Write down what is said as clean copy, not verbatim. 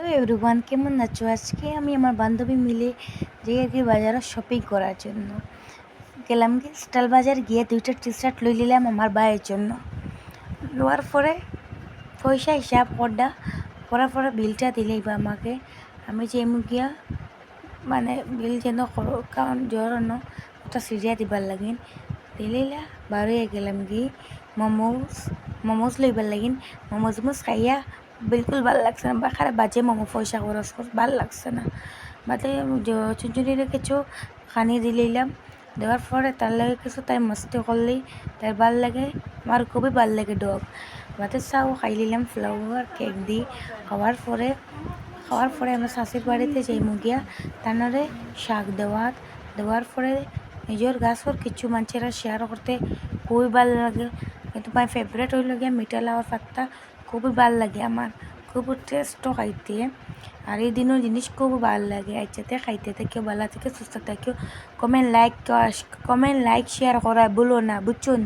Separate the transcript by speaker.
Speaker 1: Hello everyone, কেমন আছো? আজকে আমি আমার বান্ধবী মিলে গিয়ে বাজারে শপিং করার জন্য গেলাম। স্টাইল বাজার গিয়ে দুইটা টি শার্ট লই নিলাম আমার ভাইয়ের জন্য। নেওয়ার পরে পয়সা হিসাব করার পরে বিলটা দিলেই বা আমাকে আমি যে গিয়া মানে বিল যেন করো, কারণ জন্য ওটা সিরিয়া দিবার লাগিন দিলেইলা বারোয় গেলাম মোমোস লইবার লাগিন। মোমোজ খাইয়া বিলকুল ভাল লাগছে না, বাখারে বাজে মোমো পয়সা খরচ ভাল লাগছে না। বাদে চুনচুনিরে কিছু খানি দিলাম, দেওয়ার পরে তার লাগে কিছু তাই মস্তি করলি, তার ভাল লাগে, আমার খুবই ভাল লাগে ডগ। বাদে চাও খাই নিলাম ফ্লাওয়ার কেক দি। খাওয়ার পরে আমরা শাশুর বাড়িতে যাই গিয়া তানারে শাক দেওয়ার পরে নিজের গাছর কিছু মানুষেরা শেয়ার করতে খুবই ভাল লাগে। কিন্তু মাই ফেভারেট হইল গিয়া মিঠা লাউর পাত্তা, খুবই ভাল লাগে আমার, খুব টেস্টও খাইতে। আর এই দিনের জিনিস খুব ভাল লাগে। আইসাতে খাইতে থেকেও ভালো থেকে সুস্থ থেকেও কমেন্ট লাইক শেয়ার করা ভুলো না, বুঝছুন।